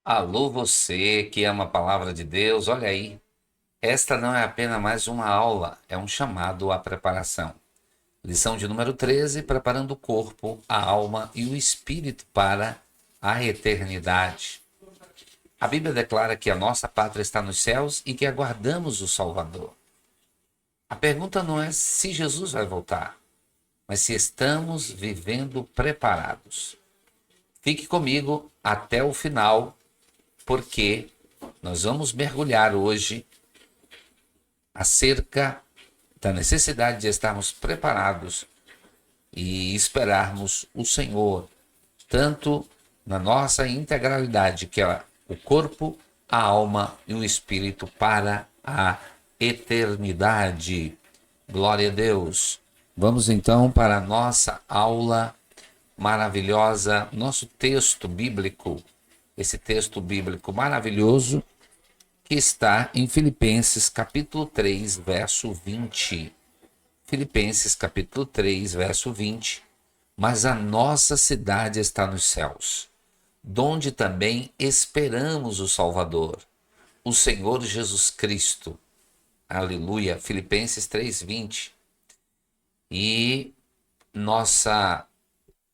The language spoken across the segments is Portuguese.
Alô, você que ama a palavra de Deus, olha aí. Esta não é apenas mais uma aula, é um chamado à preparação. Lição de número 13: preparando o corpo, a alma e o espírito para a eternidade. A Bíblia declara que a nossa pátria está nos céus e que aguardamos o Salvador. A pergunta não é se Jesus vai voltar, mas se estamos vivendo preparados. Fique comigo até o final, porque nós vamos mergulhar hoje acerca da necessidade de estarmos preparados e esperarmos o Senhor, tanto na nossa integralidade, que é o corpo, a alma e o espírito, para a eternidade. Glória a Deus. Vamos então para a nossa aula maravilhosa, nosso texto bíblico, esse texto bíblico maravilhoso que está em Filipenses capítulo 3, verso 20. Filipenses capítulo 3, verso 20. Mas a nossa cidade está nos céus, donde também esperamos o Salvador, o Senhor Jesus Cristo. Aleluia. Filipenses 3, 20. E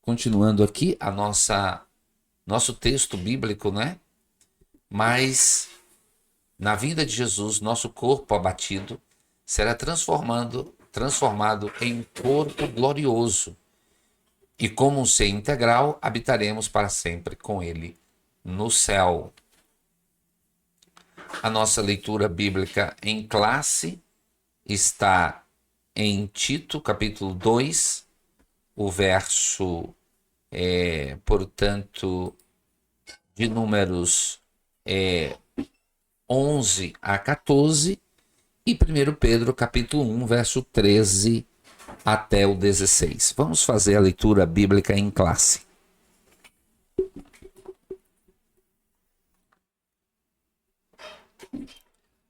continuando aqui, nosso texto bíblico, né? Mas na vinda de Jesus, nosso corpo abatido será transformado em um corpo glorioso. E como um ser integral, habitaremos para sempre com ele no céu. A nossa leitura bíblica em classe está em Tito, capítulo 2, o verso, portanto, de números 11 a 14, e 1 Pedro, capítulo 1, verso 13 até o 16. Vamos fazer a leitura bíblica em classe.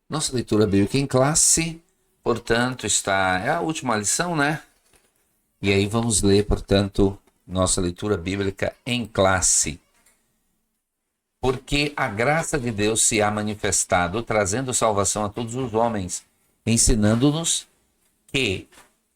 Nossa leitura bíblica em classe, portanto, é a última lição, né? E aí vamos ler, portanto, nossa leitura bíblica em classe. Porque a graça de Deus se há manifestado, trazendo salvação a todos os homens, ensinando-nos que,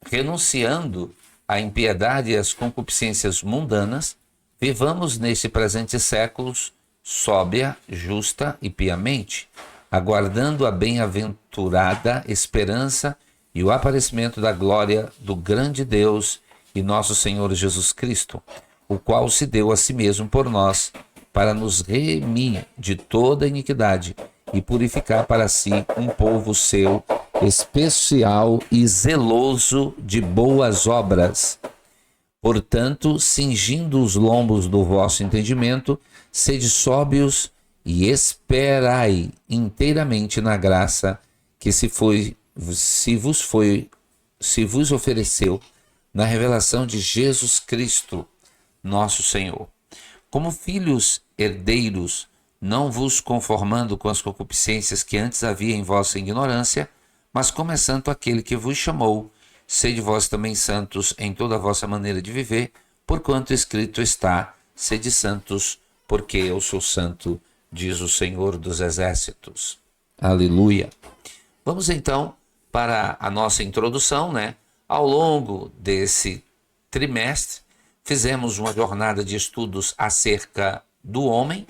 renunciando à impiedade e às concupiscências mundanas, vivamos neste presente século sóbria, justa e piamente, aguardando a bem-aventurada esperança e o aparecimento da glória do grande Deus e nosso Senhor Jesus Cristo, o qual se deu a si mesmo por nós, para nos remir de toda iniquidade e purificar para si um povo seu, especial e zeloso de boas obras. Portanto, cingindo os lombos do vosso entendimento, sede sóbrios e esperai inteiramente na graça que se vos ofereceu na revelação de Jesus Cristo, nosso Senhor. Como filhos herdeiros, não vos conformando com as concupiscências que antes havia em vossa ignorância, mas como é santo aquele que vos chamou, sede vós também santos em toda a vossa maneira de viver, porquanto escrito está, sede santos, porque eu sou santo, diz o Senhor dos Exércitos. Aleluia. Vamos então para a nossa introdução, né? Ao longo desse trimestre, fizemos uma jornada de estudos acerca do homem,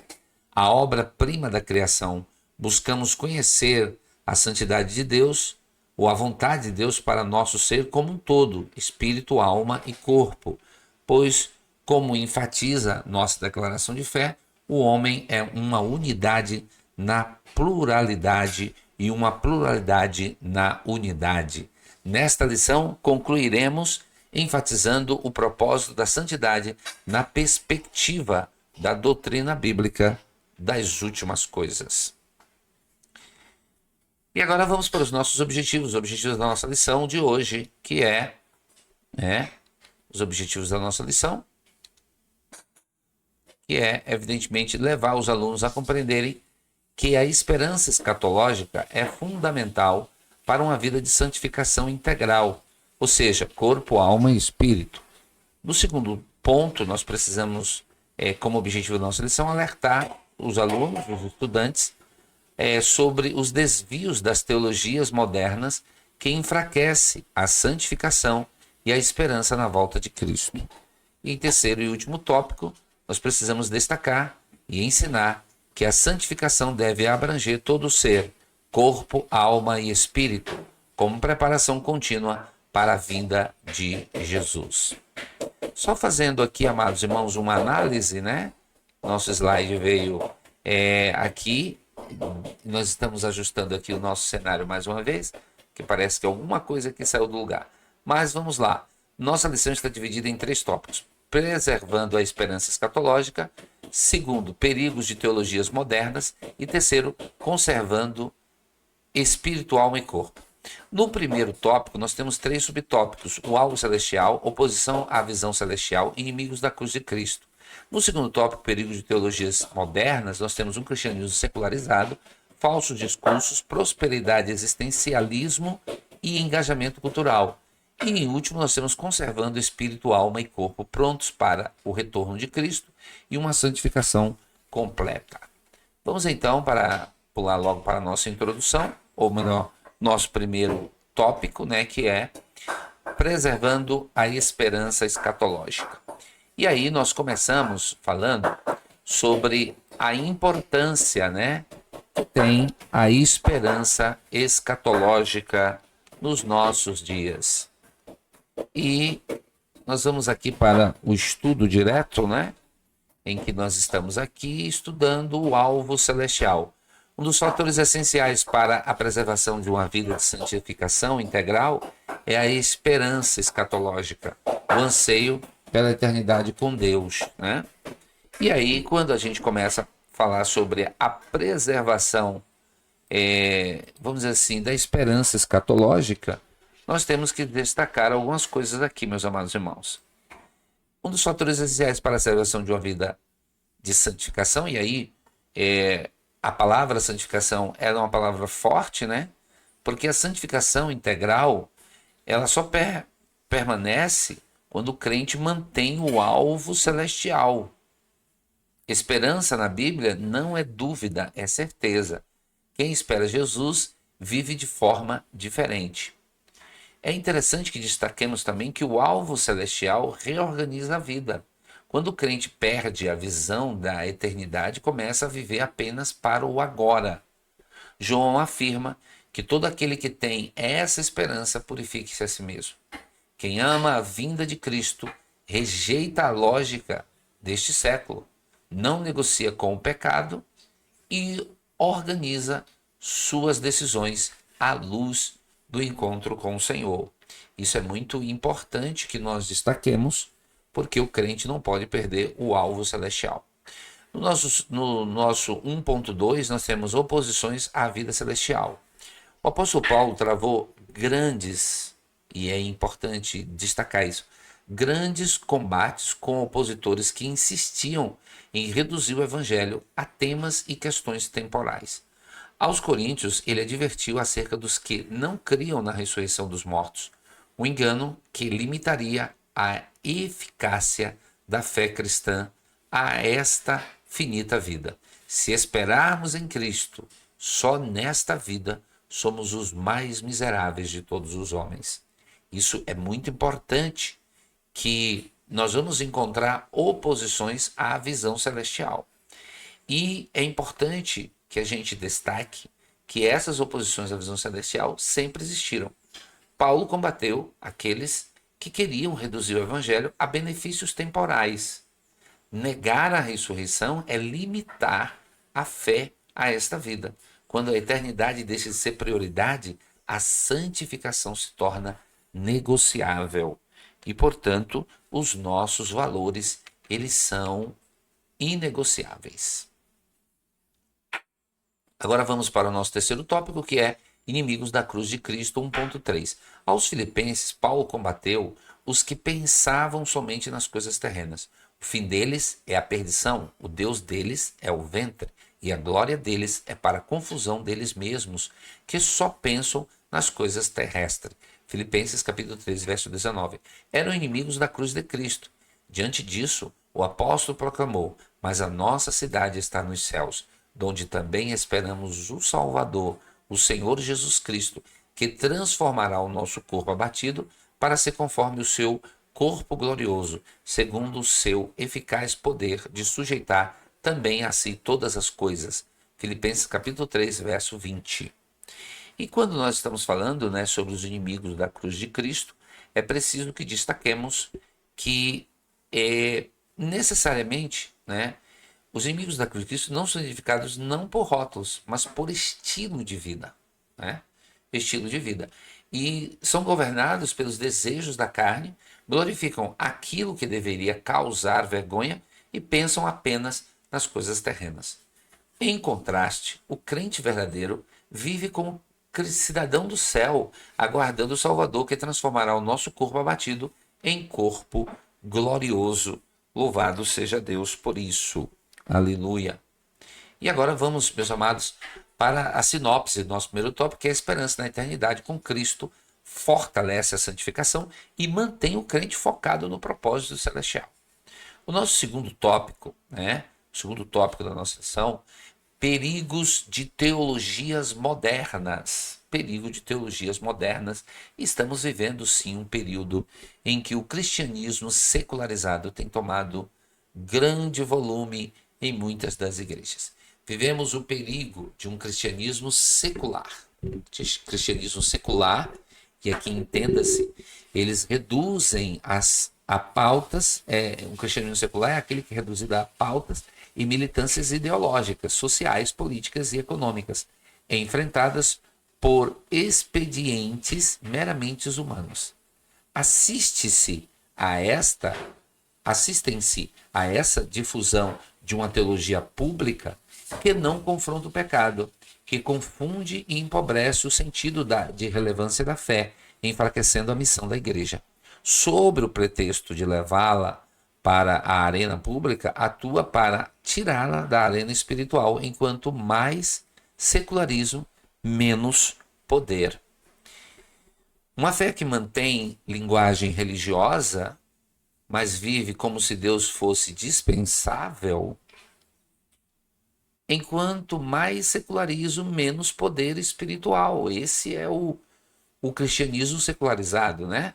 a obra-prima da criação. Buscamos conhecer a santidade de Deus, ou a vontade de Deus para nosso ser como um todo, espírito, alma e corpo. Pois, como enfatiza nossa declaração de fé, o homem é uma unidade na pluralidade e uma pluralidade na unidade. Nesta lição, concluiremos enfatizando o propósito da santidade na perspectiva da doutrina bíblica das últimas coisas. E agora vamos para os nossos objetivos, os objetivos da nossa lição de hoje, que os objetivos da nossa lição, que é, evidentemente, levar os alunos a compreenderem que a esperança escatológica é fundamental para uma vida de santificação integral, ou seja, corpo, alma e espírito. No segundo ponto, nós precisamos, como objetivo da nossa lição, alertar os alunos, os estudantes, sobre os desvios das teologias modernas que enfraquece a santificação e a esperança na volta de Cristo. E em terceiro e último tópico, nós precisamos destacar e ensinar que a santificação deve abranger todo o ser, corpo, alma e espírito, como preparação contínua para a vinda de Jesus. Só fazendo aqui, amados irmãos, uma análise, né? Nosso slide veio aqui. Nós estamos ajustando aqui o nosso cenário mais uma vez, que parece que alguma coisa aqui saiu do lugar. Mas vamos lá. Nossa lição está dividida em 3 tópicos. Preservando a esperança escatológica. Segundo, perigos de teologias modernas. E terceiro, conservando espírito, alma e corpo. No primeiro tópico, nós temos 3 subtópicos: o alvo celestial, oposição à visão celestial, inimigos da cruz de Cristo. No segundo tópico, perigos de teologias modernas, nós temos um cristianismo secularizado, falsos discursos, prosperidade, existencialismo e engajamento cultural. E em último, nós temos conservando espírito, alma e corpo prontos para o retorno de Cristo e uma santificação completa. Vamos então pular logo para a nossa introdução, ou melhor, nosso primeiro tópico, né, que é preservando a esperança escatológica. E aí nós começamos falando sobre a importância, né, que tem a esperança escatológica nos nossos dias. E nós vamos aqui para o estudo direto, né, em que nós estamos aqui estudando o alvo celestial. Um dos fatores essenciais para a preservação de uma vida de santificação integral é a esperança escatológica, o anseio pela eternidade com Deus, né? E aí, quando a gente começa a falar sobre a preservação, vamos dizer assim, da esperança escatológica, nós temos que destacar algumas coisas aqui, meus amados irmãos. Um dos fatores essenciais para a preservação de uma vida de santificação, e aí a palavra santificação é uma palavra forte, né? Porque a santificação integral, ela só permanece quando o crente mantém o alvo celestial. Esperança na Bíblia não é dúvida, é certeza. Quem espera Jesus vive de forma diferente. É interessante que destaquemos também que o alvo celestial reorganiza a vida. Quando o crente perde a visão da eternidade, começa a viver apenas para o agora. João afirma que todo aquele que tem essa esperança purifique-se a si mesmo. Quem ama a vinda de Cristo rejeita a lógica deste século, não negocia com o pecado e organiza suas decisões à luz do encontro com o Senhor. Isso é muito importante que nós destaquemos, porque o crente não pode perder o alvo celestial. No nosso 1.2, nós temos oposições à vida celestial. O apóstolo Paulo travou grandes, e é importante destacar isso, grandes combates com opositores que insistiam em reduzir o evangelho a temas e questões temporais. Aos coríntios, ele advertiu acerca dos que não criam na ressurreição dos mortos, um engano que limitaria a eficácia da fé cristã a esta finita vida. Se esperarmos em Cristo só nesta vida, somos os mais miseráveis de todos os homens. Isso é muito importante, que nós vamos encontrar oposições à visão celestial. E é importante que a gente destaque que essas oposições à visão celestial sempre existiram. Paulo combateu aqueles que queriam reduzir o evangelho a benefícios temporais. Negar a ressurreição é limitar a fé a esta vida. Quando a eternidade deixa de ser prioridade, a santificação se torna negociável. E, portanto, os nossos valores, eles são inegociáveis. Agora vamos para o nosso terceiro tópico, que é inimigos da cruz de Cristo 1.3. Aos Filipenses, Paulo combateu os que pensavam somente nas coisas terrenas. O fim deles é a perdição, o Deus deles é o ventre, e a glória deles é para a confusão deles mesmos, que só pensam nas coisas terrestres. Filipenses capítulo 13, verso 19. Eram inimigos da cruz de Cristo. Diante disso, O apóstolo proclamou: mas a nossa cidade está nos céus, donde também esperamos o Salvador, o Senhor Jesus Cristo, que transformará o nosso corpo abatido para ser conforme o seu corpo glorioso, segundo o seu eficaz poder de sujeitar também a si todas as coisas. Filipenses capítulo 3, verso 20. E quando nós estamos falando, né, sobre os inimigos da cruz de Cristo, é preciso que destaquemos que necessariamente, né, os inimigos da cruz de Cristo não são identificados não por rótulos, mas por estilo de vida, né? Estilo de vida. E são governados pelos desejos da carne, glorificam aquilo que deveria causar vergonha e pensam apenas nas coisas terrenas. Em contraste, o crente verdadeiro vive como cidadão do céu, aguardando o Salvador que transformará o nosso corpo abatido em corpo glorioso. Louvado seja Deus por isso. Aleluia. E agora vamos, meus amados, para a sinopse do nosso primeiro tópico, que é a esperança na eternidade com Cristo, fortalece a santificação e mantém o crente focado no propósito celestial. O nosso segundo tópico, né? O segundo tópico da nossa lição, perigos de teologias modernas. Perigo de teologias modernas. Estamos vivendo, sim, um período em que o cristianismo secularizado tem tomado grande volume em muitas das igrejas. Vivemos o perigo de um cristianismo secular. Cristianismo secular, e aqui entenda-se, eles reduzem a pautas, um cristianismo secular é aquele que é reduzido a pautas e militâncias ideológicas, sociais, políticas e econômicas, enfrentadas por expedientes meramente humanos. Assistem-se a essa difusão de uma teologia pública que não confronta o pecado, que confunde e empobrece o sentido de relevância da fé, enfraquecendo a missão da igreja. Sob o pretexto de levá-la para a arena pública, atua para tirá-la da arena espiritual, enquanto mais secularismo, menos poder. Uma fé que mantém linguagem religiosa, mas vive como se Deus fosse dispensável, enquanto mais secularismo, menos poder espiritual. Esse é o cristianismo secularizado, né?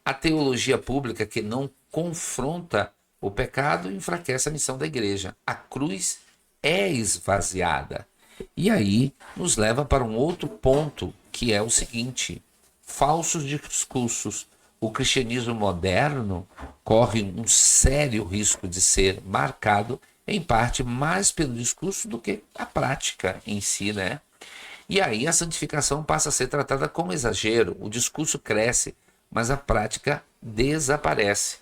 A teologia pública que não confronta o pecado enfraquece a missão da igreja. A cruz é esvaziada. E aí nos leva para um outro ponto, que é o seguinte: falsos discursos. O cristianismo moderno corre um sério risco de ser marcado, em parte, mais pelo discurso do que a prática em si, né? E aí a santificação passa a ser tratada como exagero, o discurso cresce, mas a prática desaparece.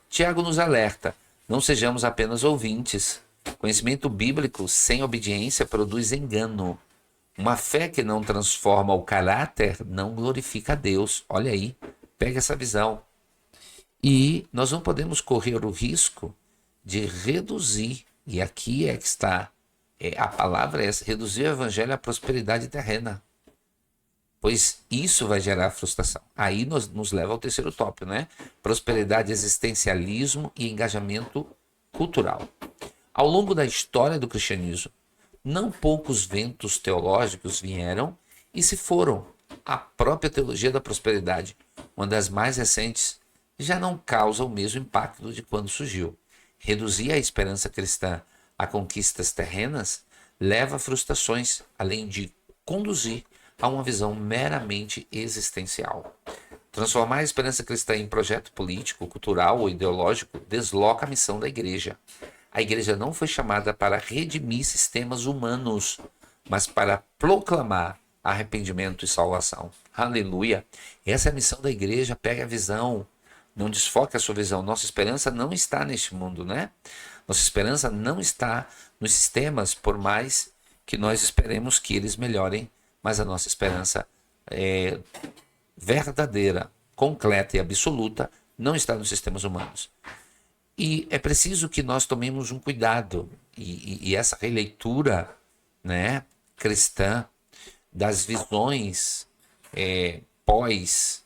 Tiago nos alerta: não sejamos apenas ouvintes. Conhecimento bíblico sem obediência produz engano. Uma fé que não transforma o caráter não glorifica a Deus. Olha aí, pega essa visão. E nós não podemos correr o risco de reduzir, e aqui é que está, a palavra é essa, reduzir o evangelho à prosperidade terrena. Pois isso vai gerar frustração. Aí nos leva ao terceiro tópico, né? Prosperidade, existencialismo e engajamento cultural. Ao longo da história do cristianismo, não poucos ventos teológicos vieram e se foram. A própria teologia da prosperidade, uma das mais recentes, já não causa o mesmo impacto de quando surgiu. Reduzir a esperança cristã a conquistas terrenas leva a frustrações, além de conduzir a uma visão meramente existencial. Transformar a esperança cristã em projeto político, cultural ou ideológico desloca a missão da igreja. A igreja não foi chamada para redimir sistemas humanos, mas para proclamar arrependimento e salvação. Aleluia! Essa é a missão da igreja. Pega a visão, não desfoque a sua visão. Nossa esperança não está neste mundo, né? Nossa esperança não está nos sistemas, por mais que nós esperemos que eles melhorem, mas a nossa esperança é verdadeira, completa e absoluta não está nos sistemas humanos. E é preciso que nós tomemos um cuidado, e essa releitura, né, cristã das visões pós-reforma,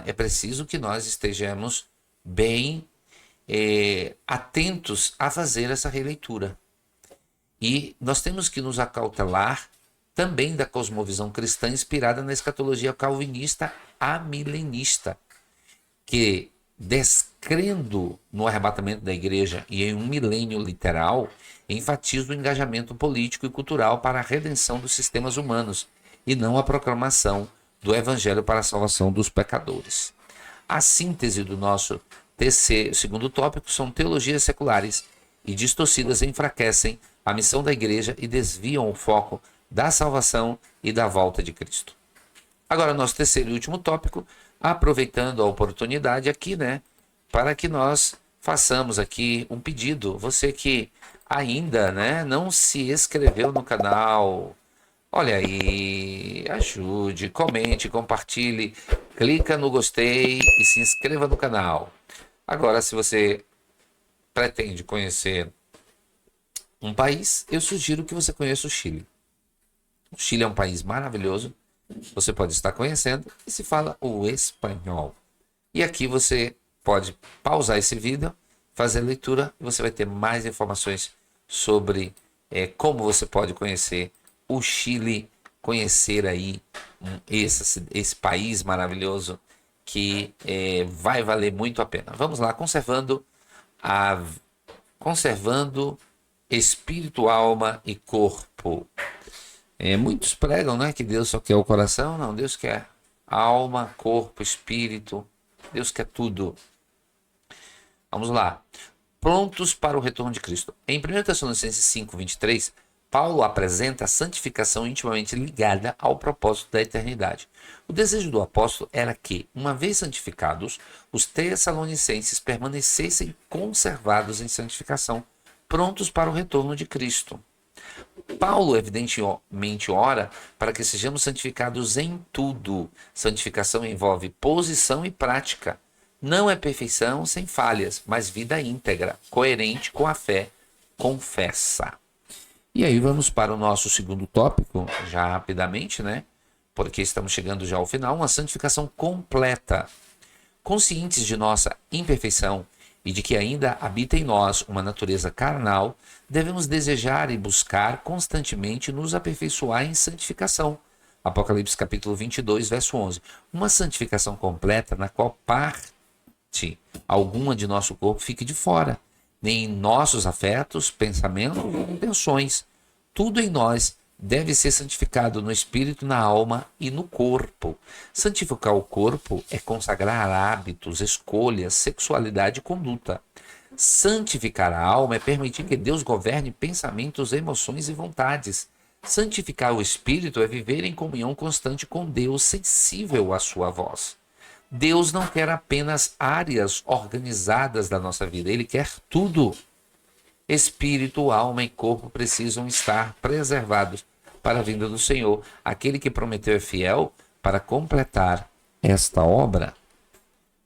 é preciso que nós estejamos bem atentos a fazer essa releitura. E nós temos que nos acautelar também da cosmovisão cristã inspirada na escatologia calvinista amilenista, que, descrendo no arrebatamento da igreja e em um milênio literal, enfatiza o engajamento político e cultural para a redenção dos sistemas humanos e não a proclamação do evangelho para a salvação dos pecadores. A síntese do nosso segundo tópico são teologias seculares e distorcidas enfraquecem a missão da igreja e desviam o foco da salvação e da volta de Cristo. Agora, nosso terceiro e último tópico, aproveitando a oportunidade aqui, para que nós façamos aqui um pedido. Você que ainda, não se inscreveu no canal, olha aí, ajude, comente, compartilhe, clica no gostei e se inscreva no canal. Agora, se você pretende conhecer um país, eu sugiro que você conheça o Chile. O Chile é um país maravilhoso, você pode estar conhecendo e se fala o espanhol. E aqui você pode pausar esse vídeo, fazer a leitura e você vai ter mais informações sobre como você pode conhecer o Chile, conhecer aí esse país maravilhoso que vai valer muito a pena. Vamos lá, conservando espírito, alma e corpo. Muitos pregam, que Deus só quer o coração. Não, Deus quer alma, corpo, espírito. Deus quer tudo. Vamos lá. Prontos para o retorno de Cristo. Em 1 Tessalonicenses 5:23, Paulo apresenta a santificação intimamente ligada ao propósito da eternidade. O desejo do apóstolo era que, uma vez santificados, os tessalonicenses permanecessem conservados em santificação, prontos para o retorno de Cristo. Paulo evidentemente ora para que sejamos santificados em tudo. Santificação envolve posição e prática. Não é perfeição sem falhas, mas vida íntegra, coerente com a fé, confessa. E aí vamos para o nosso segundo tópico, já rapidamente, porque estamos chegando já ao final, uma santificação completa. Conscientes de nossa imperfeição e de que ainda habita em nós uma natureza carnal, devemos desejar e buscar constantemente nos aperfeiçoar em santificação. Apocalipse capítulo 22, verso 11. Uma santificação completa na qual parte alguma de nosso corpo fique de fora, nem em nossos afetos, pensamentos ou intenções. Tudo em nós deve ser santificado no espírito, na alma e no corpo. Santificar o corpo é consagrar hábitos, escolhas, sexualidade e conduta. Santificar a alma é permitir que Deus governe pensamentos, emoções e vontades. Santificar o espírito é viver em comunhão constante com Deus, sensível à sua voz. Deus não quer apenas áreas organizadas da nossa vida, Ele quer tudo. Espírito, alma e corpo precisam estar preservados para a vinda do Senhor. Aquele que prometeu é fiel para completar esta obra.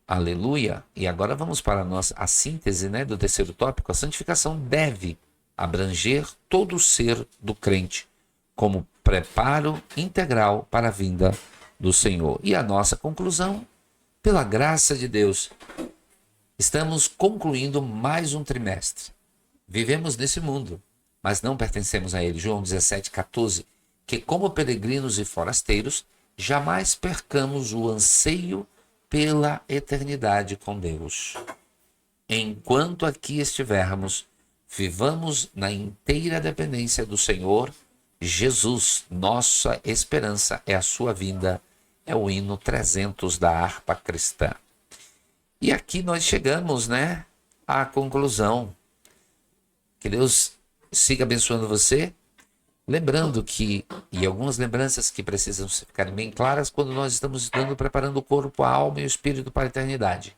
Aleluia! E agora vamos para a síntese do terceiro tópico. A santificação deve abranger todo o ser do crente, como preparo integral para a vinda do Senhor. E a nossa conclusão, pela graça de Deus, estamos concluindo mais um trimestre. Vivemos nesse mundo, mas não pertencemos a ele. João 17,14, que como peregrinos e forasteiros, jamais percamos o anseio pela eternidade com Deus. Enquanto aqui estivermos, vivamos na inteira dependência do Senhor Jesus. Nossa esperança é a sua vinda. É o hino 300 da harpa cristã. E aqui nós chegamos, à conclusão. Que Deus siga abençoando você. Lembrando que, e algumas lembranças que precisam ficar bem claras quando nós estamos preparando o corpo, a alma e o espírito para a eternidade.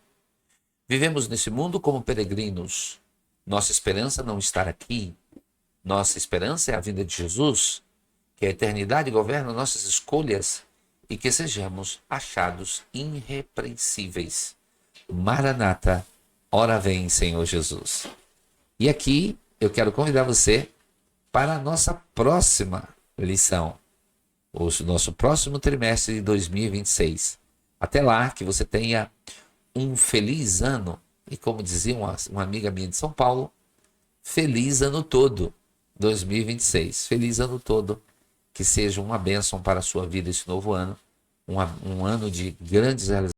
Vivemos nesse mundo como peregrinos. Nossa esperança não está aqui. Nossa esperança é a vinda de Jesus, que a eternidade governa nossas escolhas e que sejamos achados irrepreensíveis. Maranata, ora vem, Senhor Jesus. E aqui eu quero convidar você para a nossa próxima lição, o nosso próximo trimestre de 2026. Até lá, que você tenha um feliz ano E como dizia uma amiga minha de São Paulo, feliz ano todo, 2026. Feliz ano todo. Que seja uma bênção para a sua vida esse novo ano. Um ano de grandes realizações.